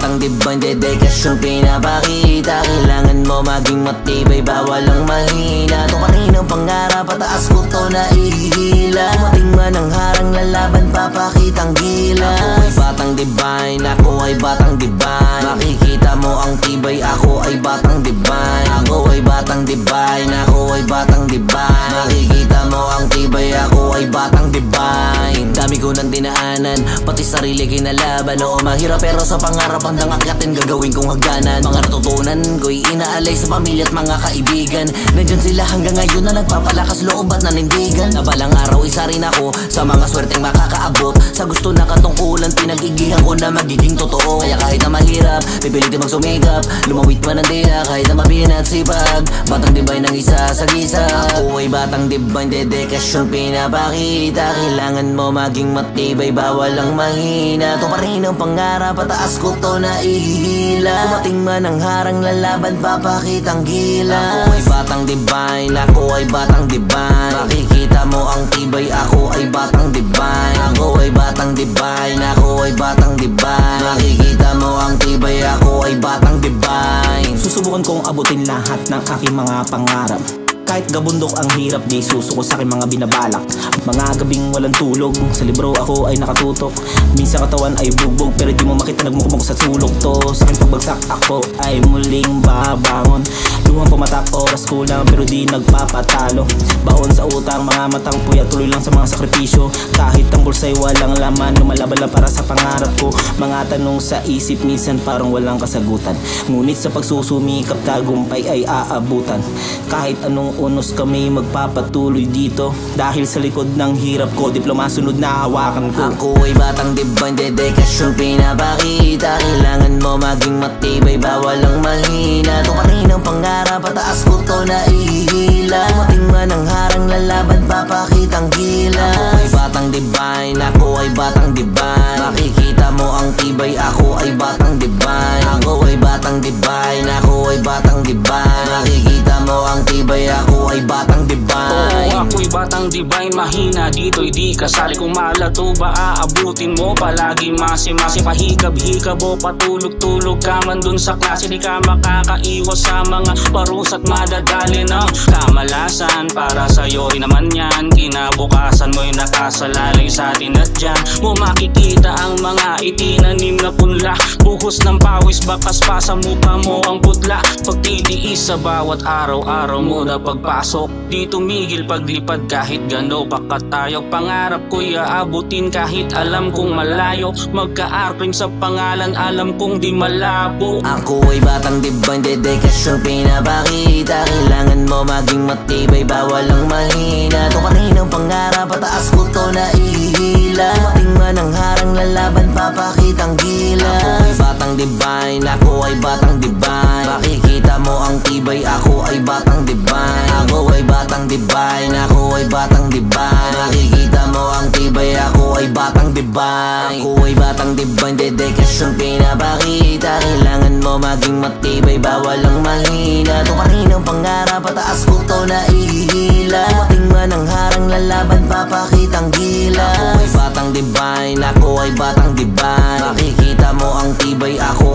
batang dibang dedikasyon pinapakita. Kailangan mo maging matibay, bawal ang mahina. Ito kaninang pangarap, pataas ko to na ihila. Dumating man ang harang, lalaban, papakitang gila. Ako ay batang divine, ako ay batang divine. Makikita mo ang tibay, ako ay batang divine. Ako ay batang divine, ako ay batang divine. Makikita mo ang tibay, ako ay batang divine. Dami ko nang dinaanan, pati sarili kinalaban. Oo, mahirap pero sa pangarap handang akyatin, gagawin kong hagdanan. Mga natutunan ko'y inaalay sa pamilya at mga kaibigan. Nandyan sila hanggang ngayon na nagpapalakas loob at nanindigan. Na balang araw isa rin ako sa mga swerteng makakaabot. Sa gusto na katungkulan, pinag-igihan ko na magiging totoo. Kaya kahit na mahirap, pipilitin magsumikap. Lumawit man ang dila kahit na mabinat sipag. Batang dibay ng isa sa gisa. Ako ay batang dibay, dedikasyon pinapakita. Kailangan mo maging matibay, bawal ang mahina. Ito pa rin ang pangarap, pataas ko to na ihila. Dumating man ang harang, lalaban, papakitang gila. Ako ay batang divine, ako ay batang divine. Makikita mo ang tibay, ako ay batang divine. Ako ay batang divine, ako ay batang divine. Makikita mo ang tibay, ako ay batang divine. Susubukan kong abutin lahat ng aking mga pangarap. Kahit gabundok ang hirap, di susuko sa aking mga binabalak. Mga gabing walang tulog, sa libro ako ay nakatutok. Minsan katawan ay bugbog, pero di mo makita nagmukmuk sa sulok to. Sa aking pagbagsak ako ay muling babangon. Luhang pumatak, oras kulang pero di nagpapatalo. Baon sa utang, mga matang puya, tuloy lang sa mga sakripisyo. Kahit ang bulsa'y walang laman, lumalaban lang para sa pangarap ko. Mga tanong sa isip, minsan parang walang kasagutan. Ngunit sa pagsusumikap, tagumpay ay aabutan. Kahit anong unos kami magpapatuloy dito. Dahil sa likod ng hirap ko, diploma sunod na hawakan ko. Ako ay batang dibang, dedikasyon pinapakita. Kailangan mo maging matibay, bawal ang mahina. Ito pa rin ang pangarap, pataas ko to na ihila. Dumating man ang harang, lalaban, papakitang gila. Ako ay batang divine, ako ay batang divine. Makikita mo ang tibay, ako ay batang divine. Ako ay batang divine, ako ay batang divine. Makikita mo ang tibay, ako ay batang divine. Oo, ako'y batang divine, mahina dito'y di kasali. Kung malato ba aabutin mo, palagi masi-masi, pahikab-hikab o patulog-tulog ka man dun sa klase. Di ka makakaiwas sa mga parusa't madadali ng kamalasan. Para sa'yo rin naman yan, kinabukasan mo'y nakasalalay sa atin. At dyan mo makikita ang mga itinanim na punla. Buhos ng pawis, bakas pa sa mukha mo ang putla. Pagtitiis sa bawat araw-araw mo na pagpasok, di tumigil paglipad kahit gano pa katayog. Pangarap ko'y aabutin kahit alam kong malayo. Magka-arping sa pangalan, alam kong di malabo. Ako ay batang dibang, dedikasyon pinapakita. Kailangan mo maging matibay, bawal ang mahina. Ito kaninang pangarap, pataas ko to na ihila. Dumating man ang harang, lalaban, papakitang gila. Ako ay batang divine, ako ay batang divine. Makikita mo ang tibay, ako ay batang divine. Ako ay batang divine, ako ay batang divine. Makikita mo ang tibay, ako ay batang divine. Ako ay batang divine, dedikasyon pinapakita. Kailangan mo maging matibay, bawal ang mahina. Ito kaninang pangarap, pataas ko to na ihila. Dumating man ang harang, lalaban, papakitang gila. Ako ay batang divine, ako ay batang divine. Makikita mo ang tibay, ako